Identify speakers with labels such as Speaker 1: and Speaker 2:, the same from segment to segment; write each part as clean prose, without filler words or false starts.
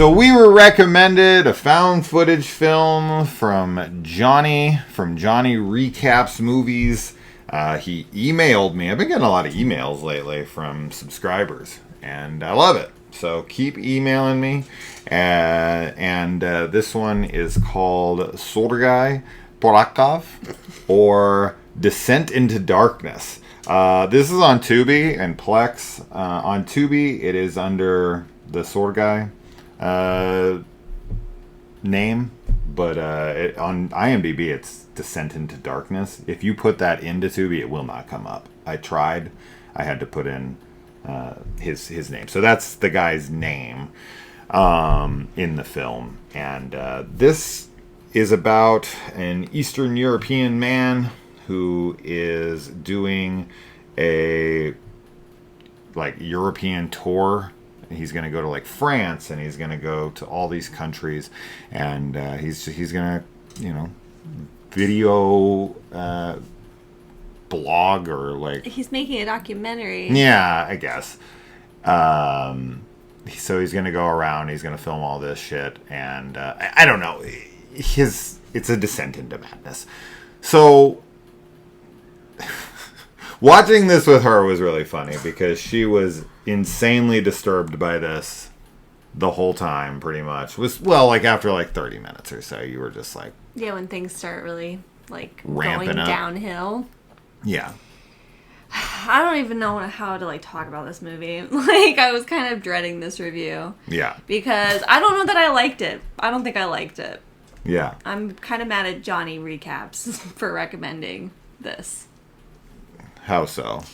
Speaker 1: So we were recommended a found footage film from Johnny Recaps Movies. He emailed me. I've been getting a lot of emails lately from subscribers, and I love it. So keep emailing me. And this one is called Sorgoi, Prakov, or Descent into Darkness. This is on Tubi and Plex. On Tubi, it is under the Sorgoi name, but on IMDb, it's Descent into Darkness. If you put that into Tubi, it will not come up. I tried. I had to put in his name. So that's the guy's name in the film. And this is about an Eastern European man who is doing a European tour. He's going to go to France, and he's going to go to all these countries, and he's going to video blog or
Speaker 2: he's making a documentary.
Speaker 1: Yeah, I guess. So he's going to go around, he's going to film all this shit, and I don't know. It's a descent into madness. So watching this with her was really funny because she was insanely disturbed by this the whole time, pretty much. After 30 minutes or so, you were just like...
Speaker 2: Yeah, when things start really,
Speaker 1: ramping
Speaker 2: going
Speaker 1: up.
Speaker 2: Downhill.
Speaker 1: Yeah.
Speaker 2: I don't even know how to, talk about this movie. I was kind of dreading this review.
Speaker 1: Yeah.
Speaker 2: Because I don't know that I liked it. I don't think I liked it.
Speaker 1: Yeah.
Speaker 2: I'm kind of mad at Johnny Recaps for recommending this.
Speaker 1: How so?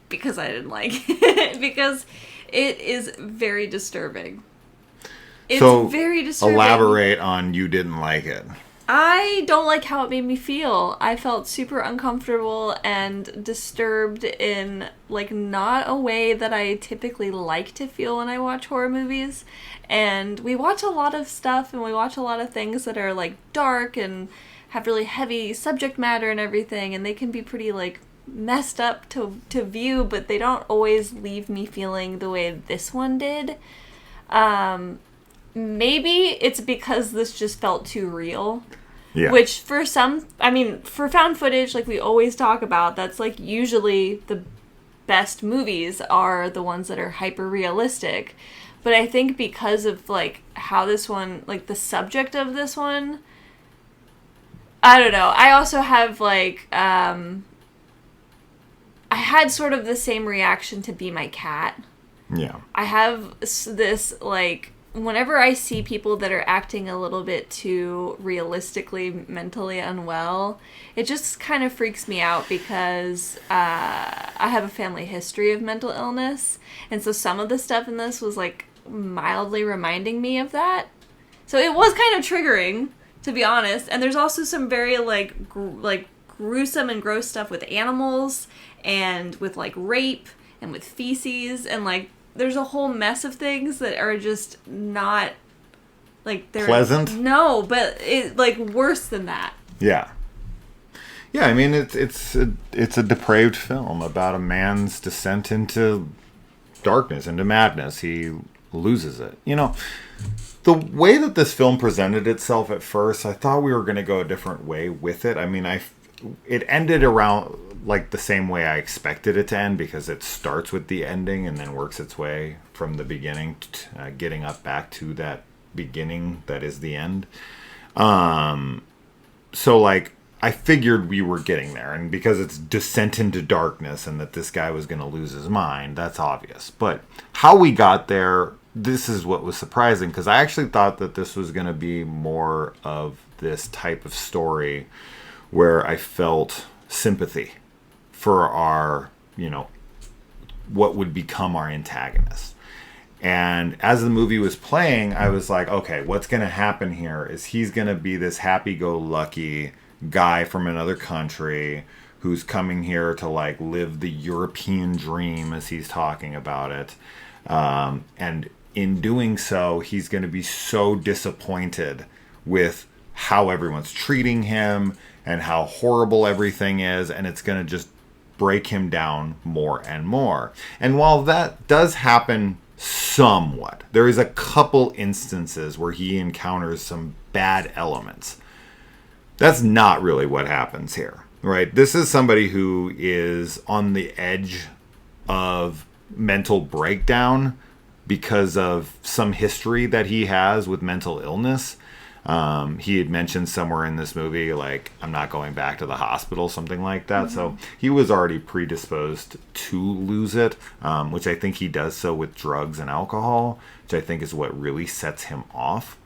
Speaker 2: Because I didn't like it. Because it is very disturbing. It's very disturbing.
Speaker 1: Elaborate on you didn't like it.
Speaker 2: I don't like how it made me feel. I felt super uncomfortable and disturbed in, not a way that I typically like to feel when I watch horror movies. And we watch a lot of stuff, and we watch a lot of things that are, dark and have really heavy subject matter and everything, and they can be pretty, messed up to view, but they don't always leave me feeling the way this one did. Maybe it's because this just felt too real.
Speaker 1: Yeah.
Speaker 2: Which for found footage, we always talk about, that's usually the best movies are the ones that are hyper realistic. But I think because of how this one, the subject of this one, I don't know. I also have I had sort of the same reaction to Be My Cat.
Speaker 1: Yeah.
Speaker 2: I have this, whenever I see people that are acting a little bit too realistically mentally unwell, it just kind of freaks me out because I have a family history of mental illness. And so some of the stuff in this was, mildly reminding me of that. So it was kind of triggering, to be honest. And there's also some very, gruesome and gross stuff with animals and with, rape and with feces and, there's a whole mess of things that are just not, they're...
Speaker 1: Pleasant?
Speaker 2: No, but it, worse than that.
Speaker 1: Yeah. Yeah, I mean, it's a depraved film about a man's descent into darkness, into madness. He loses it. The way that this film presented itself at first, I thought we were going to go a different way with it. I mean, it ended around the same way I expected it to end, because it starts with the ending and then works its way from the beginning, getting up back to that beginning that is the end. So I figured we were getting there, and because it's descent into darkness and that this guy was going to lose his mind, that's obvious. But how we got there, this is what was surprising, because I actually thought that this was going to be more of this type of story where I felt sympathy for our, what would become our antagonist. And as the movie was playing, I was like, okay, what's going to happen here is he's going to be this happy-go-lucky guy from another country who's coming here to live the European dream, as he's talking about it. And in doing so, he's going to be so disappointed with how everyone's treating him and how horrible everything is, and it's going to just break him down more and more. And while that does happen somewhat. There is a couple instances where he encounters some bad elements. That's not really what happens here, right? This is somebody who is on the edge of mental breakdown because of some history that he has with mental illness. He had mentioned somewhere in this movie, like, I'm not going back to the hospital, something like that. Mm-hmm. So he was already predisposed to lose it, which I think he does so with drugs and alcohol, which I think is what really sets him off.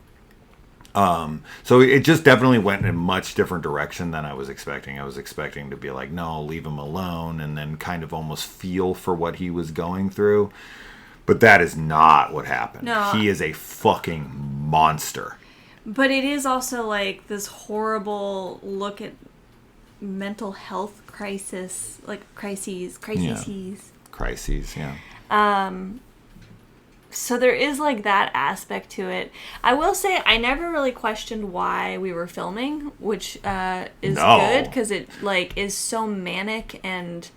Speaker 1: So it just definitely went in a much different direction than I was expecting. I was expecting to be like, no, leave him alone, and then kind of almost feel for what he was going through. But that is not what happened. No. He is a fucking monster.
Speaker 2: But it is also like this horrible look at mental health crises,
Speaker 1: yeah.
Speaker 2: So there is like that aspect to it. I will say I never really questioned why we were filming, which is good because it like is so manic and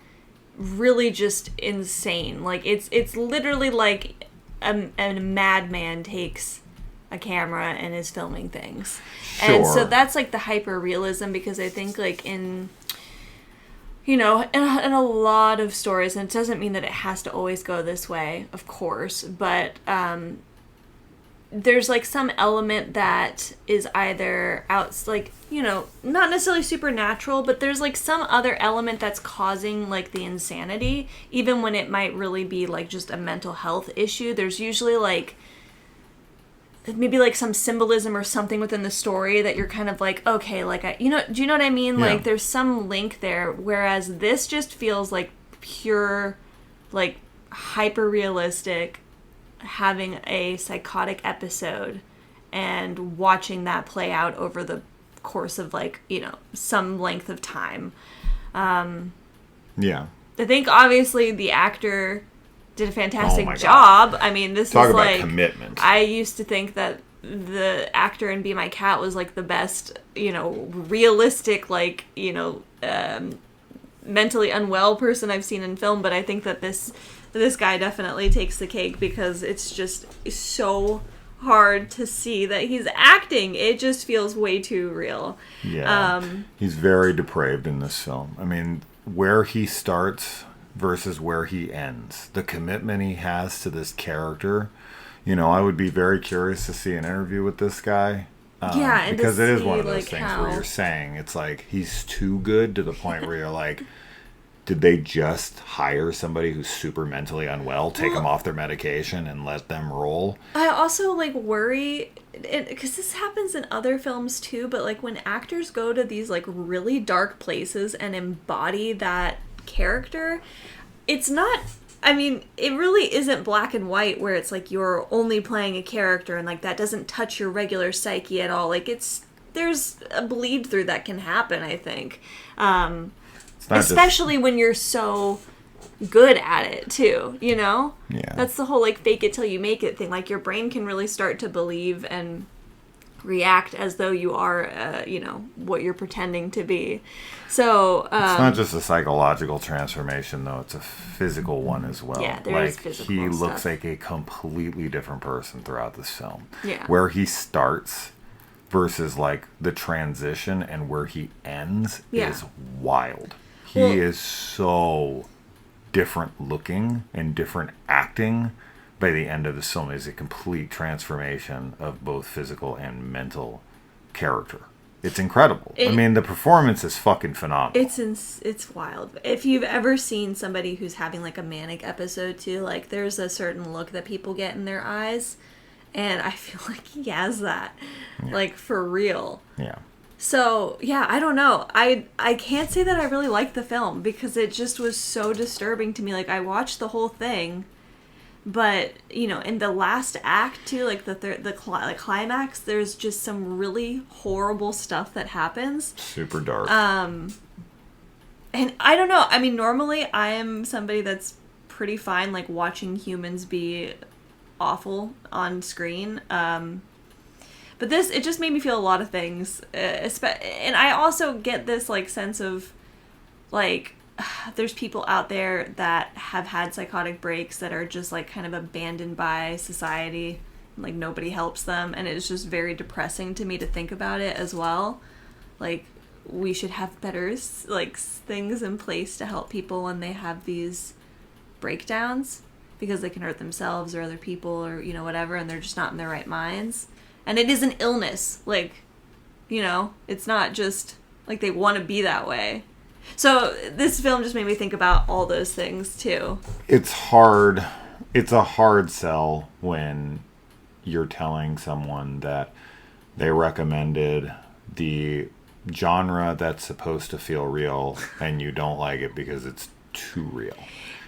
Speaker 2: really just insane. Like it's literally like a madman takes a camera and is filming things. Sure. And so that's like the hyper realism, because I think like in a lot of stories, and it doesn't mean that it has to always go this way, of course, but there's like some element that is either not necessarily supernatural, but there's like some other element that's causing like the insanity, even when it might really be like just a mental health issue. There's usually like maybe like some symbolism or something within the story that you're kind of like, okay, like do you know what I mean? Yeah. Like there's some link there, whereas this just feels like pure, like hyper realistic, having a psychotic episode and watching that play out over the course of like, some length of time.
Speaker 1: Yeah.
Speaker 2: I think obviously the actor did a fantastic job. I mean, this
Speaker 1: Talk
Speaker 2: is
Speaker 1: about
Speaker 2: like
Speaker 1: commitment.
Speaker 2: I used to think that the actor in Be My Cat was like the best, realistic, like, mentally unwell person I've seen in film, but I think that this guy definitely takes the cake, because it's just so hard to see that he's acting. It just feels way too real.
Speaker 1: Yeah. He's very depraved in this film. I mean, where he starts versus where he ends, the commitment he has to this character. I would be very curious to see an interview with this guy.
Speaker 2: And
Speaker 1: because it is one of those things where you're saying it's like he's too good to the point where you're like, did they just hire somebody who's super mentally unwell, take them off their medication, and let them roll?
Speaker 2: I also like worry, because this happens in other films too, but like when actors go to these like really dark places and embody that character, it's not, it really isn't black and white where it's like you're only playing a character and like that doesn't touch your regular psyche at all. Like there's a bleed through that can happen, I think. Especially when you're so good at it too, Yeah. That's the whole like fake it till you make it thing. Like your brain can really start to believe and react as though you are, what you're pretending to be. So
Speaker 1: it's not just a psychological transformation, though; it's a physical one as well.
Speaker 2: Yeah, there is physical
Speaker 1: he
Speaker 2: stuff.
Speaker 1: Looks like a completely different person throughout this film.
Speaker 2: Yeah,
Speaker 1: where he starts versus like the transition and where he ends is wild. He is so different looking and different acting. By the end of the film, is a complete transformation of both physical and mental character. It's incredible. The performance is fucking phenomenal.
Speaker 2: It's wild. If you've ever seen somebody who's having like a manic episode too, like there's a certain look that people get in their eyes, and I feel like he has that, like for real.
Speaker 1: Yeah.
Speaker 2: So yeah, I don't know. I can't say that I really liked the film because it just was so disturbing to me. Like I watched the whole thing. But, in the last act, too, like the climax, there's just some really horrible stuff that happens.
Speaker 1: Super dark.
Speaker 2: And I don't know. Normally I am somebody that's pretty fine, like, watching humans be awful on screen. But this, it just made me feel a lot of things. And I also get this, like, sense of, like, there's people out there that have had psychotic breaks that are just like kind of abandoned by society, like nobody helps them, and it's just very depressing to me to think about it as well. Like, we should have better like things in place to help people when they have these breakdowns, because they can hurt themselves or other people or, you know, whatever, and they're just not in their right minds. And it is an illness, like, you know, it's not just like they want to be that way. So this film just made me think about all those things too.
Speaker 1: It's hard. It's a hard sell when you're telling someone that they recommended the genre that's supposed to feel real and you don't like it because it's too real.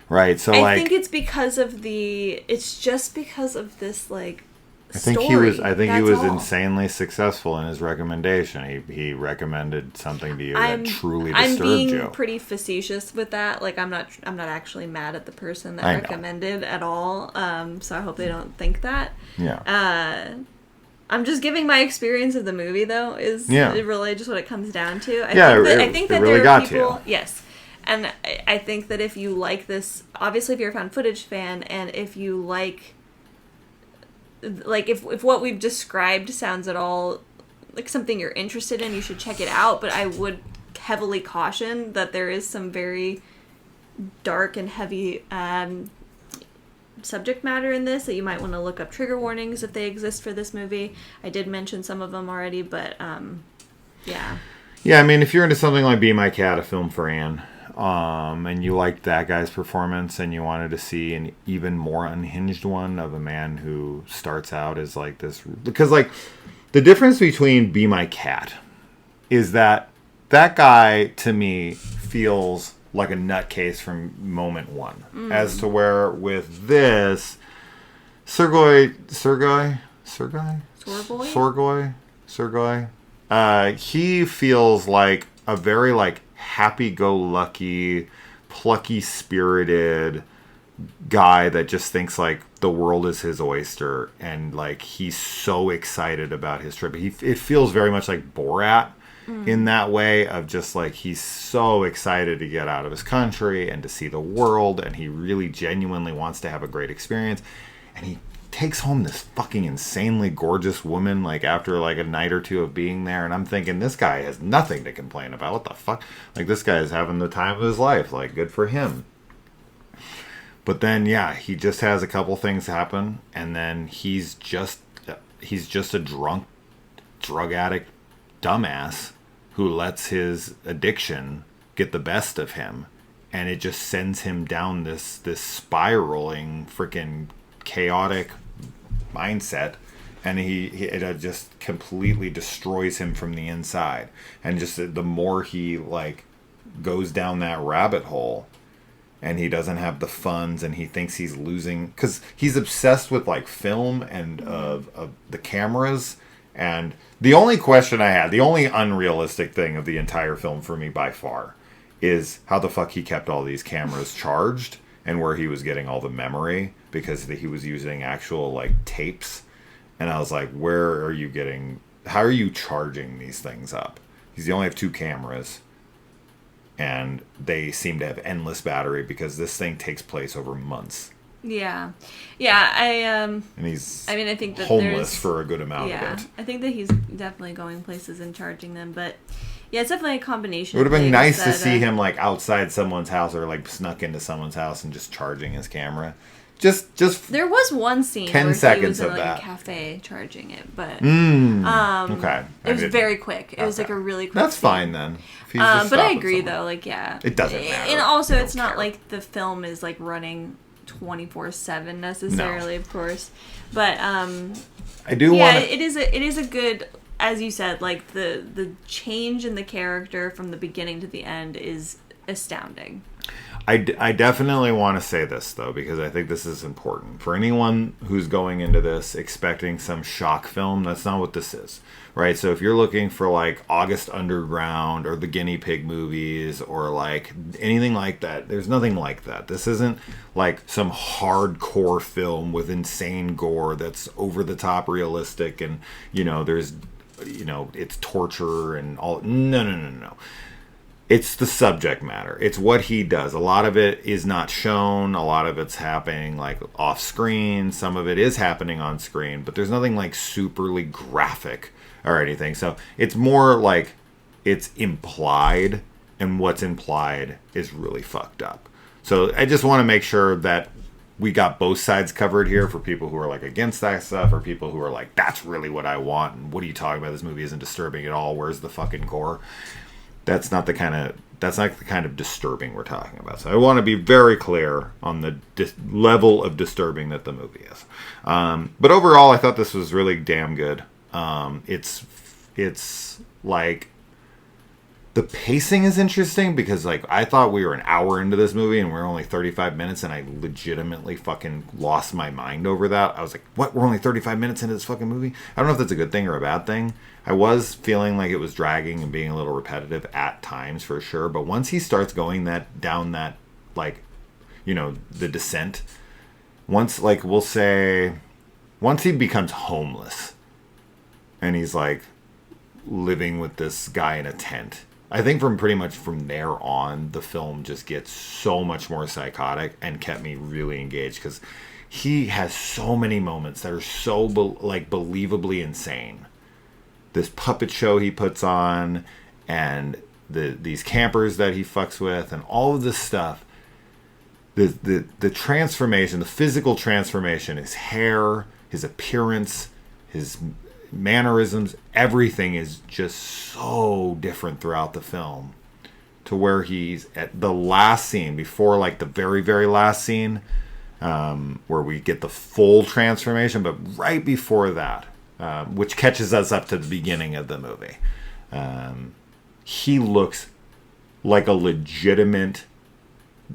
Speaker 1: Right? So
Speaker 2: I think it's because of it's just because of this, like,
Speaker 1: I think
Speaker 2: story.
Speaker 1: he was insanely successful in his recommendation. He recommended something to you that truly disturbed you.
Speaker 2: I'm being pretty facetious with that. Like, I'm not actually mad at the person that recommended at all. So I hope they don't think that.
Speaker 1: Yeah.
Speaker 2: I'm just giving my experience of the movie, though, is really just what it comes down to. I think that
Speaker 1: really
Speaker 2: there are people.
Speaker 1: Yes.
Speaker 2: And I think that if you like this, obviously if you're a found footage fan, and if you like if what we've described sounds at all like something you're interested in, you should check it out. But I would heavily caution that there is some very dark and heavy subject matter in this, that you might want to look up trigger warnings if they exist for this movie. I did mention some of them already, but yeah.
Speaker 1: Yeah, I mean, if you're into something like Be My Cat, a film for Anne, and you liked that guy's performance and you wanted to see an even more unhinged one of a man who starts out as like this, because like the difference between Be My Cat is that guy to me feels like a nutcase from moment one, as to where with this Sorgoi, he feels like a very like happy-go-lucky, plucky-spirited guy that just thinks like the world is his oyster, and like he's so excited about his trip. It feels very much like Borat in that way, of just like he's so excited to get out of his country and to see the world, and he really genuinely wants to have a great experience, and he takes home this fucking insanely gorgeous woman like after like a night or two of being there, and I'm thinking this guy has nothing to complain about. What the fuck? Like, this guy is having the time of his life. Like, good for him. But then he just has a couple things happen, and then he's just a drunk, drug addict dumbass who lets his addiction get the best of him, and it just sends him down this spiraling freaking chaotic mindset, and it just completely destroys him from the inside. And just the more he like goes down that rabbit hole, and he doesn't have the funds, and he thinks he's losing, because he's obsessed with like film and of the cameras. And the only question I had, the only unrealistic thing of the entire film for me by far, is how the fuck he kept all these cameras charged, and where he was getting all the memory, because he was using actual like tapes. And I was like, how are you charging these things up? Because you only have 2 cameras, and they seem to have endless battery, because this thing takes place over months.
Speaker 2: Yeah.
Speaker 1: And I think that homeless for a good amount of it.
Speaker 2: I think that he's definitely going places and charging them, but yeah, it's definitely a combination.
Speaker 1: It would have been nice to see him like outside someone's house, or like snuck into someone's house and just charging his camera. Just
Speaker 2: there was one scene
Speaker 1: 10
Speaker 2: where
Speaker 1: seconds
Speaker 2: he was in
Speaker 1: of
Speaker 2: like
Speaker 1: that.
Speaker 2: a cafe charging it, but
Speaker 1: okay,
Speaker 2: it was very quick. It was like a really quick.
Speaker 1: That's
Speaker 2: scene.
Speaker 1: Fine then.
Speaker 2: But I agree though, like
Speaker 1: it doesn't matter.
Speaker 2: And also, it's not like the film is like running 24/7 necessarily, of course. But
Speaker 1: I do want.
Speaker 2: It is a good, as you said, like the change in the character from the beginning to the end is astounding.
Speaker 1: I definitely want to say this, though, because I think this is important. For anyone who's going into this expecting some shock film, that's not what this is, right? So if you're looking for, like, August Underground or the Guinea Pig movies or, like, anything like that, there's nothing like that. This isn't, like, some hardcore film with insane gore that's over-the-top realistic and, there's, it's torture and all. No. It's the subject matter. It's what he does. A lot of it is not shown. A lot of it's happening like off screen. Some of it is happening on screen, but there's nothing like superly graphic or anything. So it's more like it's implied, and what's implied is really fucked up. So I just want to make sure that we got both sides covered here for people who are like against that stuff, or people who are like, that's really what I want. And what are you talking about? This movie isn't disturbing at all. Where's the fucking gore? That's not the kind of disturbing we're talking about. So I want to be very clear on the level of disturbing that the movie is. But overall, I thought this was really damn good. It's like, the pacing is interesting because, like, I thought we were an hour into this movie and we're only 35 minutes, and I legitimately fucking lost my mind over that. I was like, what? We're only 35 minutes into this fucking movie? I don't know if that's a good thing or a bad thing. I was feeling like it was dragging and being a little repetitive at times for sure, but once he starts going down that, like, you know, the descent, once, like, we'll say, once he becomes homeless and he's, like, living with this guy in a tent, I think pretty much from there on, the film just gets so much more psychotic and kept me really engaged because he has so many moments that are so believably insane. This puppet show he puts on, and these campers that he fucks with, and all of this stuff. The transformation, the physical transformation, his hair, his appearance, his mannerisms, everything is just so different throughout the film, to where he's at the last scene, before like the very, very last scene, where we get the full transformation, but right before that, which catches us up to the beginning of the movie, he looks like a legitimate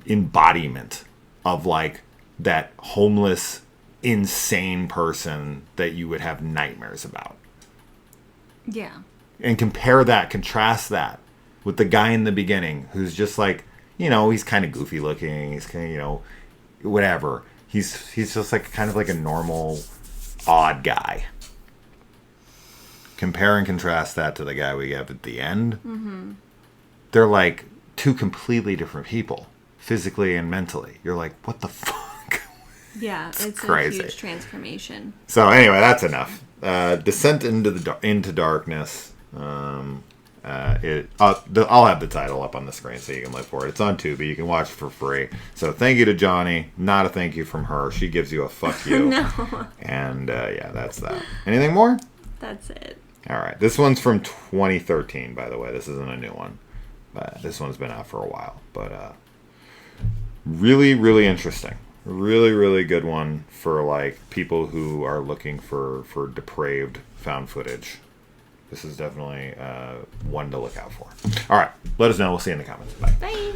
Speaker 1: embodiment of like that homeless, insane person that you would have nightmares about.
Speaker 2: Yeah. And
Speaker 1: contrast that with the guy in the beginning who's just like, you know, he's kind of goofy looking, he's kind of, you know, whatever. He's just like kind of like a normal, odd guy. Compare and contrast that to the guy we have at the end. Mm-hmm. They're like two completely different people, physically and mentally. You're like, what the fuck?
Speaker 2: Yeah, it's
Speaker 1: crazy.
Speaker 2: A huge transformation.
Speaker 1: So anyway, that's enough. Descent into Darkness. I'll have the title up on the screen so you can look for it. It's on Tubi. You can watch it for free. So thank you to Johnny. Not a thank you from her. She gives you a fuck you.
Speaker 2: No.
Speaker 1: And yeah, that's that. Anything more?
Speaker 2: That's it.
Speaker 1: All right. This one's from 2013, by the way. This isn't a new one. But this one's been out for a while. But really, really interesting. Really, really good one for like people who are looking for depraved found footage. This is definitely one to look out for. All right. Let us know. We'll see you in the comments. Bye.
Speaker 2: Bye.